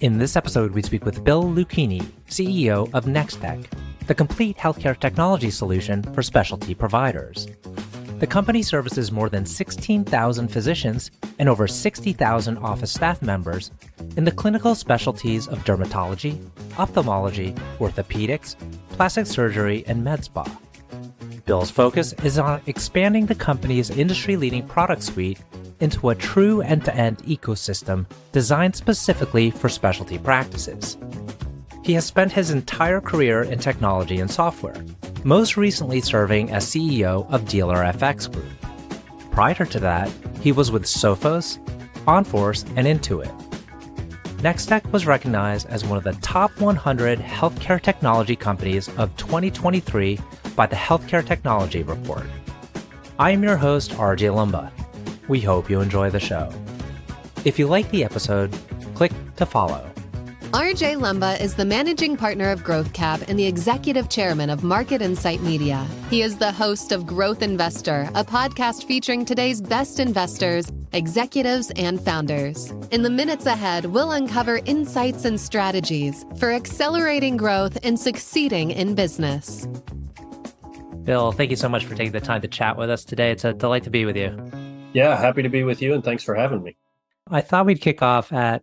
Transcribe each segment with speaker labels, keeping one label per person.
Speaker 1: In this episode, we speak with Bill Lucchini, CEO of Nextech, the complete healthcare technology solution for specialty providers. The company services more than 16,000 physicians and over 60,000 office staff members in the clinical specialties of dermatology, ophthalmology, orthopedics, plastic surgery, and med spa. Bill's focus is on expanding the company's industry-leading product suite into a true end-to-end ecosystem designed specifically for specialty practices. He has spent his entire career in technology and software, most recently serving as CEO of DealerFX Group. Prior to that, he was with Sophos, OnForce, and Intuit. Nextech was recognized as one of the top 100 healthcare technology companies of 2023 by the Healthcare Technology Report. I am your host, RJ Lumba. We hope you enjoy the show. If you like the episode, click to follow.
Speaker 2: RJ Lumba is the managing partner of GrowthCap and the executive chairman of Market Insight Media. He is the host of Growth Investor, a podcast featuring today's best investors, executives, and founders. In the minutes ahead, we'll uncover insights and strategies for accelerating growth and succeeding in business.
Speaker 1: Bill, thank you so much for taking the time to chat with us today. It's a delight to be with you.
Speaker 3: Yeah, happy to be with you, and thanks for having me.
Speaker 1: I thought we'd kick off at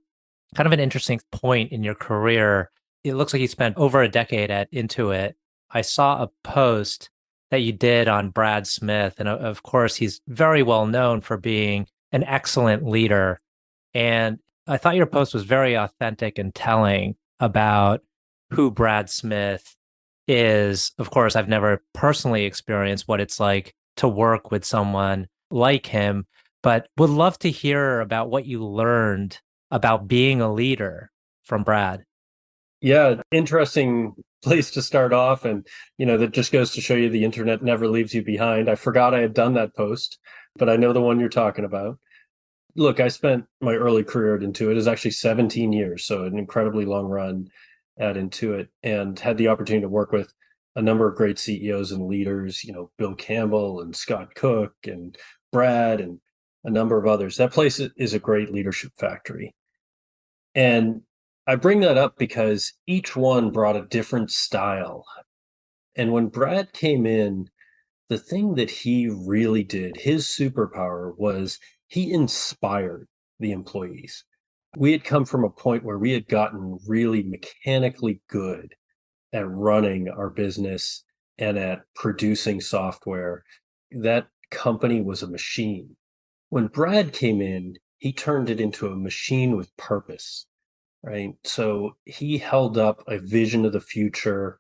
Speaker 1: kind of an interesting point in your career. It looks like you spent over a decade at Intuit. I saw a post that you did on Brad Smith, and of course, he's very well known for being an excellent leader. And I thought your post was very authentic and telling about who Brad Smith is. Of course, I've never personally experienced what it's like to work with someone like him, but would love to hear about what you learned about being a leader from Brad.
Speaker 3: Yeah, interesting place to start off. And, that just goes to show you the internet never leaves you behind. I forgot I had done that post, but I know the one you're talking about. Look, I spent my early career at Intuit. It was actually 17 years, so an incredibly long run at Intuit, and had the opportunity to work with a number of great CEOs and leaders, Bill Campbell and Scott Cook and Brad and a number of others. That place is a great leadership factory. And I bring that up because each one brought a different style. And when Brad came in, the thing that he really did, his superpower, was he inspired the employees. We had come from a point where we had gotten really mechanically good at running our business and at producing software. That company was a machine. When Brad came in, he turned it into a machine with purpose, right? So he held up a vision of the future.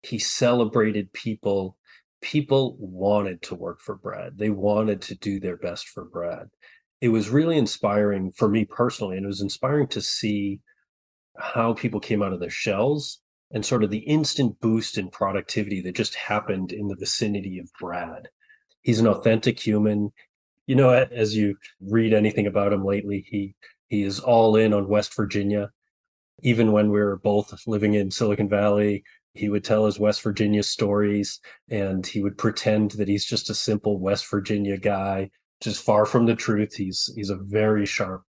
Speaker 3: He celebrated people. People wanted to work for Brad. They wanted to do their best for Brad. It was really inspiring for me personally, and it was inspiring to see how people came out of their shells and sort of the instant boost in productivity that just happened in the vicinity of Brad. He's an authentic human. As you read anything about him lately, he is all in on West Virginia. Even when we were both living in Silicon Valley, he would tell his West Virginia stories, and he would pretend that he's just a simple West Virginia guy, which is far from the truth. He's a very sharp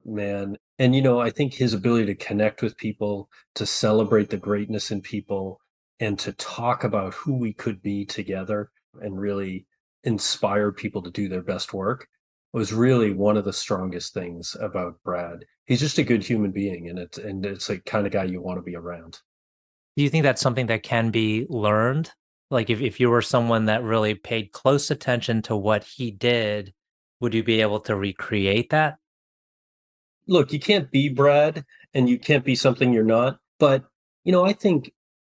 Speaker 3: man. And, I think his ability to connect with people, to celebrate the greatness in people, and to talk about who we could be together and really inspire people to do their best work was really one of the strongest things about Brad. He's just a good human being, and it's the kind of guy you want to be around.
Speaker 1: Do you think that's something that can be learned? Like if you were someone that really paid close attention to what he did, would you be able to recreate that?
Speaker 3: Look, you can't be Brad, and you can't be something you're not. But, I think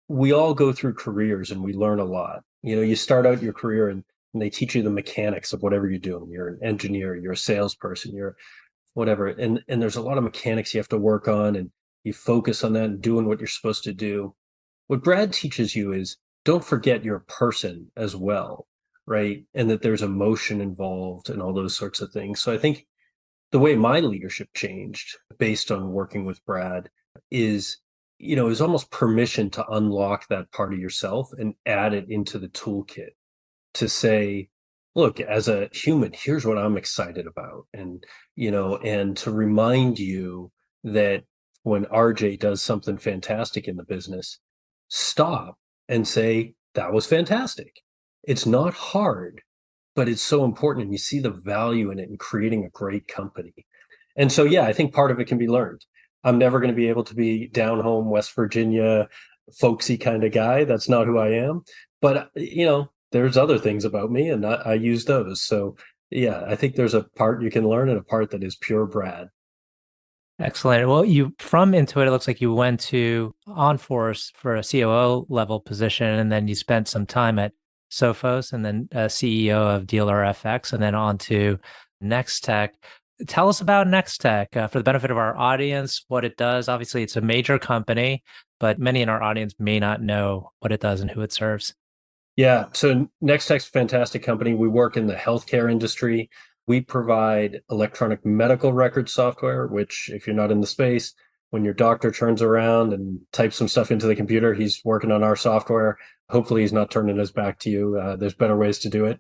Speaker 3: we all go through careers and we learn a lot. You start out your career and they teach you the mechanics of whatever you're doing. You're an engineer, you're a salesperson, you're whatever. And there's a lot of mechanics you have to work on, and you focus on that and doing what you're supposed to do. What Brad teaches you is don't forget you're a person as well, right? And that there's emotion involved and all those sorts of things. So I think the way my leadership changed based on working with Brad is almost permission to unlock that part of yourself and add it into the toolkit to say, look, as a human, here's what I'm excited about. And to remind you that when RJ does something fantastic in the business, stop and say, that was fantastic. It's not hard, but it's so important. And you see the value in it in creating a great company. And so, yeah, I think part of it can be learned. I'm never going to be able to be down home, West Virginia, folksy kind of guy. That's not who I am. But, there's other things about me and I use those. So, yeah, I think there's a part you can learn and a part that is pure Brad.
Speaker 1: Excellent. Well, you from Intuit, it looks like you went to OnForce for a COO level position, and then you spent some time at Sophos, and then CEO of Dealer FX, and then on to Nextech. Tell us about Nextech for the benefit of our audience, what it does. Obviously, it's a major company, but many in our audience may not know what it does and who it serves.
Speaker 3: Yeah, so Nextech's a fantastic company. We work in the healthcare industry. We provide electronic medical record software, which, if you're not in the space, when your doctor turns around and types some stuff into the computer, he's working on our software. Hopefully, he's not turning his back to you. There's better ways to do it.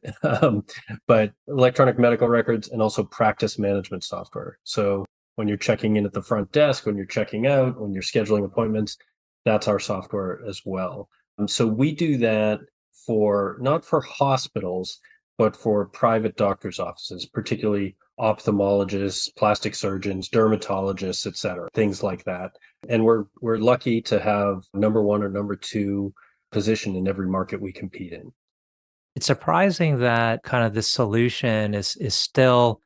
Speaker 3: But electronic medical records and also practice management software. So when you're checking in at the front desk, when you're checking out, when you're scheduling appointments, that's our software as well. So we do that for not for hospitals, but for private doctors' offices, particularly ophthalmologists, plastic surgeons, dermatologists, et cetera, things like that. And we're lucky to have number one or number two position in every market we compete in.
Speaker 1: It's surprising that kind of this solution is still,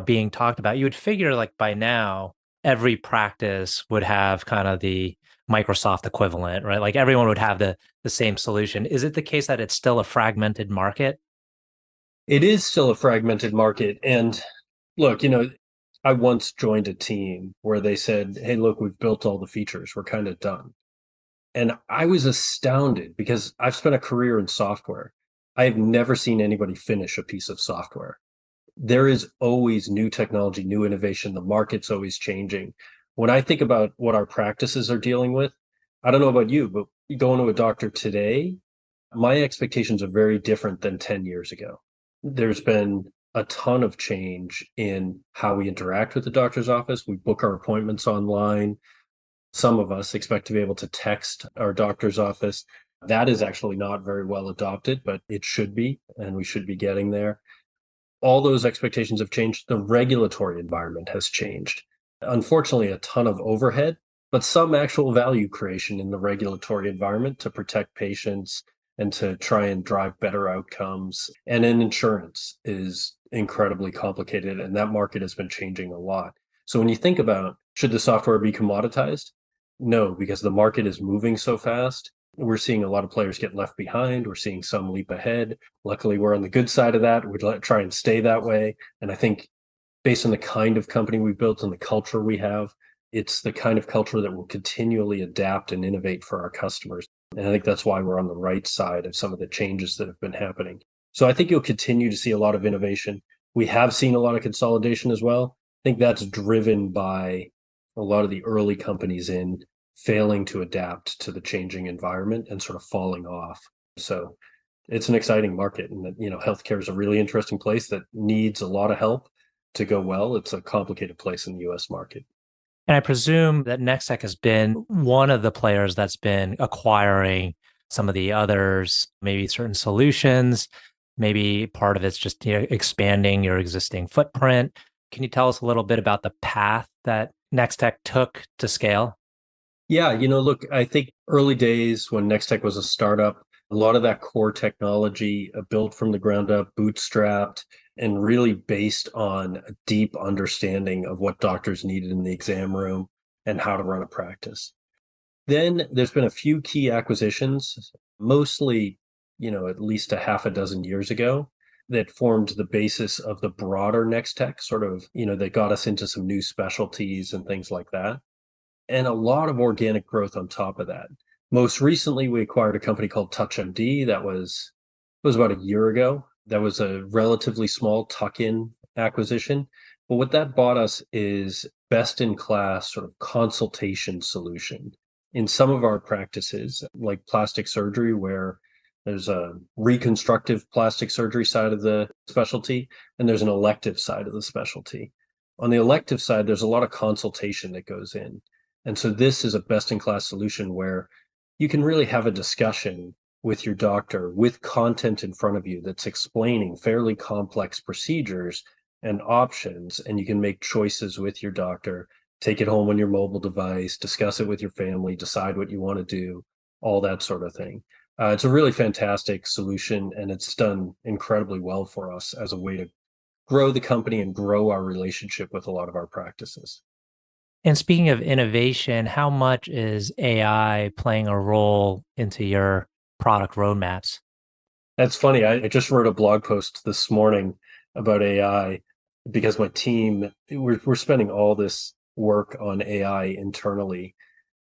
Speaker 1: being talked about. You would figure like by now, every practice would have kind of the Microsoft equivalent, right? Like everyone would have the same solution. Is it the case that it's still a fragmented market?
Speaker 3: It is still a fragmented market. And look, I once joined a team where they said, hey, look, we've built all the features. We're kind of done. And I was astounded because I've spent a career in software. I have never seen anybody finish a piece of software. There is always new technology, new innovation. The market's always changing. When I think about what our practices are dealing with, I don't know about you, but going to a doctor today, my expectations are very different than 10 years ago. There's been a ton of change in how we interact with the doctor's office. We book our appointments online. Some of us expect to be able to text our doctor's office. That is actually not very well adopted, but it should be, and we should be getting there. All those expectations have changed. The regulatory environment has changed. Unfortunately, a ton of overhead, but some actual value creation in the regulatory environment to protect patients and to try and drive better outcomes. And then insurance is incredibly complicated, and that market has been changing a lot. So when you think about, should the software be commoditized? No, because the market is moving so fast. We're seeing a lot of players get left behind. We're seeing some leap ahead. Luckily, we're on the good side of that. We'd try and stay that way. And I think based on the kind of company we've built and the culture we have, it's the kind of culture that will continually adapt and innovate for our customers. And I think that's why we're on the right side of some of the changes that have been happening. So I think you'll continue to see a lot of innovation. We have seen a lot of consolidation as well. I think that's driven by a lot of the early companies in failing to adapt to the changing environment and sort of falling off. So it's an exciting market, and healthcare is a really interesting place that needs a lot of help to go well. It's a complicated place in the US market.
Speaker 1: And I presume that Nextech has been one of the players that's been acquiring some of the others, maybe certain solutions, maybe part of it's just expanding your existing footprint. Can you tell us a little bit about the path that Nextech took to scale?
Speaker 3: Yeah, look, I think early days when Nextech was a startup, a lot of that core technology built from the ground up, bootstrapped, and really based on a deep understanding of what doctors needed in the exam room and how to run a practice. Then there's been a few key acquisitions, mostly, at least a half a dozen years ago, that formed the basis of the broader Nextech, sort of, that got us into some new specialties and things like that. And a lot of organic growth on top of that. Most recently, we acquired a company called TouchMD. It was about a year ago. That was a relatively small tuck-in acquisition. But what that bought us is best-in-class sort of consultation solution. In some of our practices, like plastic surgery, where there's a reconstructive plastic surgery side of the specialty, and there's an elective side of the specialty. On the elective side, there's a lot of consultation that goes in. And so this is a best-in-class solution where you can really have a discussion with your doctor with content in front of you that's explaining fairly complex procedures and options, and you can make choices with your doctor, take it home on your mobile device, discuss it with your family, decide what you want to do, all that sort of thing. It's a really fantastic solution, and it's done incredibly well for us as a way to grow the company and grow our relationship with a lot of our practices.
Speaker 1: And speaking of innovation, how much is AI playing a role into your product roadmaps?
Speaker 3: That's funny. I just wrote a blog post this morning about AI because my team, we're spending all this work on AI internally.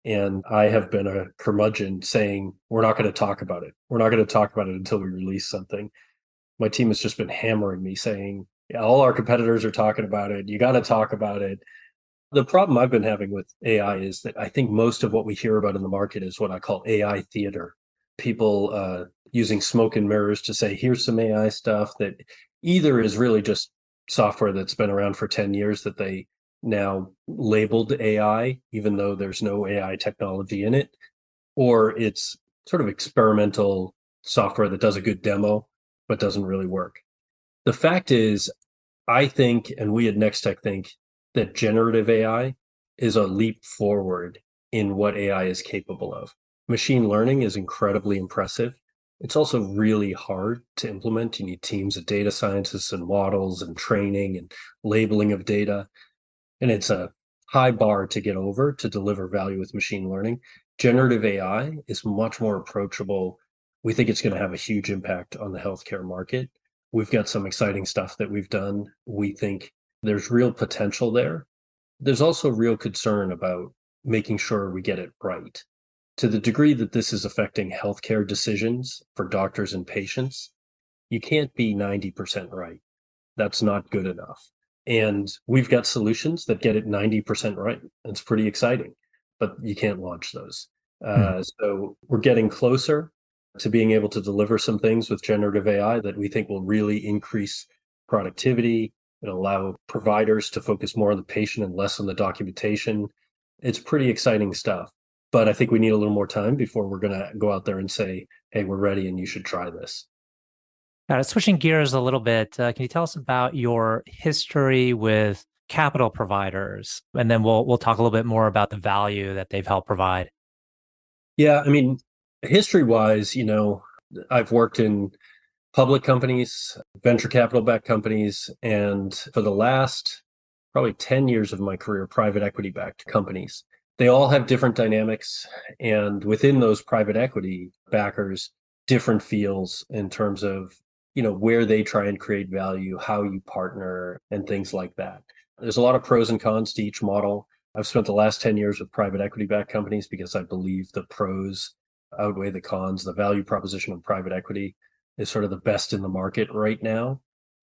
Speaker 3: And I have been a curmudgeon saying, we're not going to talk about it. We're not going to talk about it until we release something. My team has just been hammering me saying, yeah, all our competitors are talking about it. You got to talk about it. The problem I've been having with AI is that I think most of what we hear about in the market is what I call AI theater. People using smoke and mirrors to say, here's some AI stuff that either is really just software that's been around for 10 years that they now labeled AI, even though there's no AI technology in it, or it's sort of experimental software that does a good demo, but doesn't really work. The fact is, I think, and we at Nextech think, that generative AI is a leap forward in what AI is capable of. Machine learning is incredibly impressive. It's also really hard to implement. You need teams of data scientists and models and training and labeling of data. And it's a high bar to get over to deliver value with machine learning. Generative AI is much more approachable. We think it's going to have a huge impact on the healthcare market. We've got some exciting stuff that we've done. We think there's real potential there. There's also real concern about making sure we get it right. To the degree that this is affecting healthcare decisions for doctors and patients, you can't be 90% right. That's not good enough. And we've got solutions that get it 90% right. It's pretty exciting, but you can't launch those.
Speaker 1: Hmm.
Speaker 3: So we're getting closer to being able to deliver some things with generative AI that we think will really increase productivity and allow providers to focus more on the patient and less on the documentation. It's pretty exciting stuff. But I think we need a little more time before we're going to go out there and say, hey, we're ready and you should try this.
Speaker 1: Got it. Switching gears a little bit, can you tell us about your history with capital providers? And then we'll talk a little bit more about the value that they've helped provide.
Speaker 3: Yeah, I mean, history-wise, I've worked in public companies, venture capital-backed companies, and for the last probably 10 years of my career, private equity-backed companies. They all have different dynamics, and within those private equity backers, different feels in terms of, where they try and create value, how you partner, and things like that. There's a lot of pros and cons to each model. I've spent the last 10 years with private equity-backed companies because I believe the pros outweigh the cons. The value proposition of private equity is sort of the best in the market right now.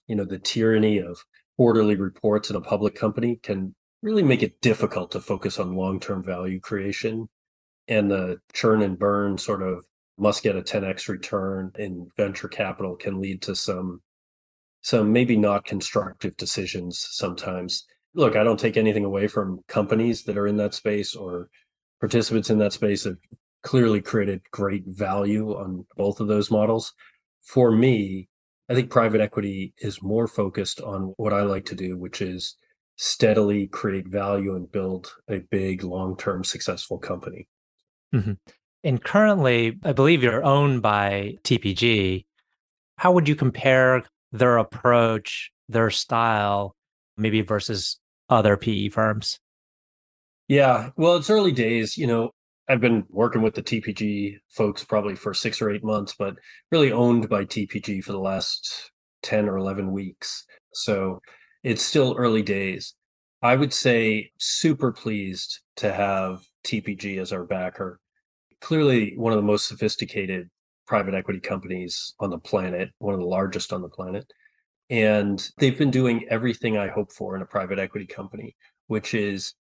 Speaker 3: The tyranny of quarterly reports in a public company can really make it difficult to focus on long-term value creation. And the churn and burn sort of must get a 10x return in venture capital can lead to some maybe not constructive decisions sometimes. Look, I don't take anything away from companies that are in that space or participants in that space that clearly created great value on both of those models. For me, I think private equity is more focused on what I like to do, which is steadily create value and build a big, long-term successful company.
Speaker 1: Mhm. And currently, I believe you're owned by TPG. How would you compare their approach, their style, maybe versus other PE firms?
Speaker 3: Yeah, well, it's early days. I've been working with the TPG folks probably for 6 or 8 months, but really owned by TPG for the last 10 or 11 weeks. So it's still early days. I would say super pleased to have TPG as our backer. Clearly, one of the most sophisticated private equity companies on the planet, one of the largest on the planet. And they've been doing everything I hope for in a private equity company, which is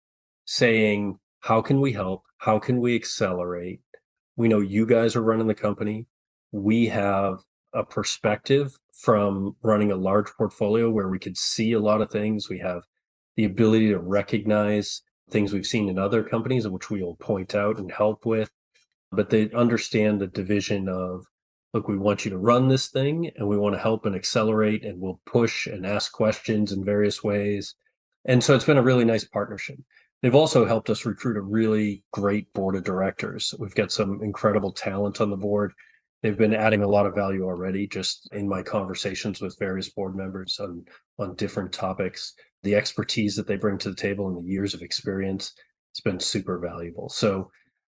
Speaker 3: saying, how can we help? How can we accelerate? We know you guys are running the company. We have a perspective from running a large portfolio where we could see a lot of things. We have the ability to recognize things we've seen in other companies, which we will point out and help with. But they understand the division of, look, we want you to run this thing and we want to help and accelerate, and we'll push and ask questions in various ways. And so it's been a really nice partnership. They've also helped us recruit a really great board of directors. We've got some incredible talent on the board. They've been adding a lot of value already just in my conversations with various board members on different topics. The expertise that they bring to the table and the years of experience, it's been super valuable. So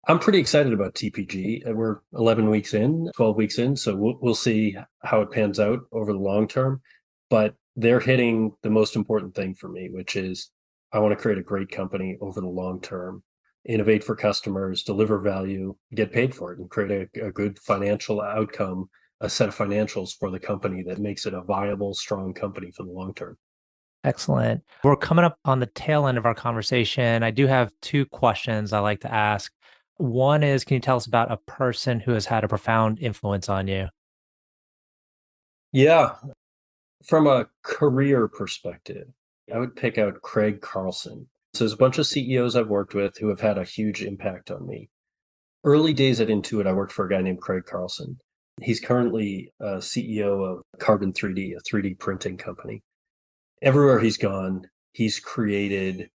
Speaker 3: I'm pretty excited about TPG. We're 11 weeks in, 12 weeks in, so we'll see how it pans out over the long term. But they're hitting the most important thing for me, which is I want to create a great company over the long term, innovate for customers, deliver value, get paid for it, and create a good financial outcome, a set of financials for the company that makes it a viable, strong company for the long term.
Speaker 1: Excellent. We're coming up on the tail end of our conversation. I do have two questions I like to ask. One is, can you tell us about a person who has had a profound influence on you?
Speaker 3: Yeah, from a career perspective, I would pick out Craig Carlson. So there's a bunch of CEOs I've worked with who have had a huge impact on me. Early days at Intuit, I worked for a guy named Craig Carlson. He's currently CEO of Carbon 3D, a 3D printing company. Everywhere he's gone, he's created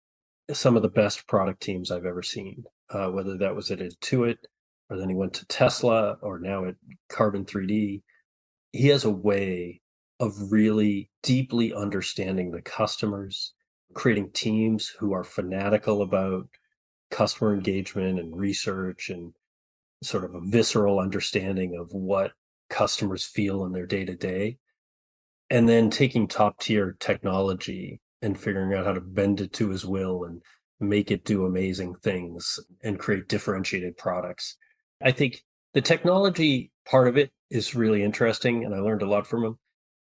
Speaker 3: some of the best product teams I've ever seen, whether that was at Intuit, or then he went to Tesla, or now at Carbon 3D. He has a way of really deeply understanding the customers, creating teams who are fanatical about customer engagement and research and sort of a visceral understanding of what customers feel in their day-to-day. And then taking top tier technology and figuring out how to bend it to his will and make it do amazing things and create differentiated products. I think the technology part of it is really interesting, and I learned a lot from him.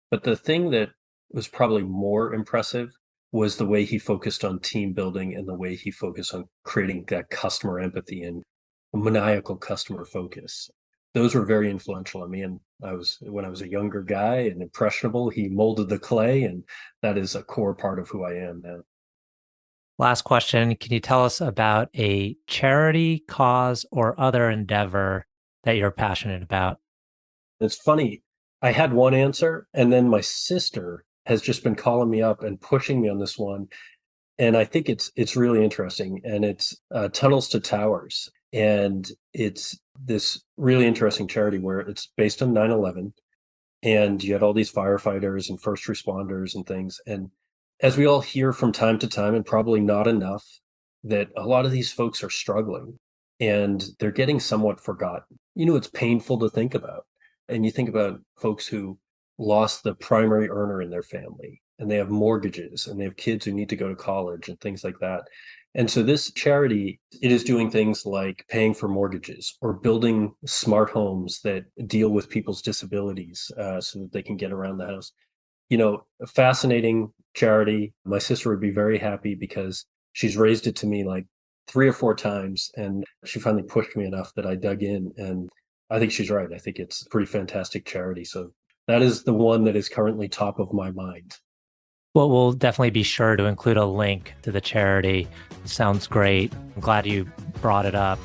Speaker 3: But the thing that was probably more impressive was the way he focused on team building and the way he focused on creating that customer empathy and maniacal customer focus. Those were very influential on me. And when I was a younger guy and impressionable, he molded the clay, and that is a core part of who I am now.
Speaker 1: Last question. Can you tell us about a charity, cause, or other endeavor that you're passionate about?
Speaker 3: It's funny. I had one answer, and then my sister has just been calling me up and pushing me on this one. And I think it's really interesting. And it's Tunnels to Towers. And it's this really interesting charity where it's based on 9/11. And you had all these firefighters and first responders and things. And as we all hear from time to time, and probably not enough, that a lot of these folks are struggling and they're getting somewhat forgotten. It's painful to think about. And you think about folks who lost the primary earner in their family, and they have mortgages, and they have kids who need to go to college and things like that. And so this charity, it is doing things like paying for mortgages or building smart homes that deal with people's disabilities so that they can get around the house. A fascinating charity. My sister would be very happy because she's raised it to me like 3 or 4 times, and she finally pushed me enough that I dug in. And I think she's right. I think it's a pretty fantastic charity. So that is the one that is currently top of my mind.
Speaker 1: Well, we'll definitely be sure to include a link to the charity. Sounds great. I'm glad you brought it up.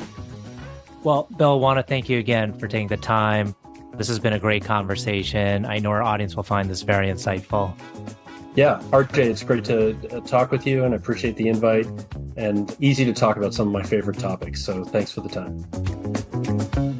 Speaker 1: Well, Bill, I want to thank you again for taking the time. This has been a great conversation. I know our audience will find this very insightful.
Speaker 3: Yeah, RJ, it's great to talk with you, and I appreciate the invite, and easy to talk about some of my favorite topics. So thanks for the time.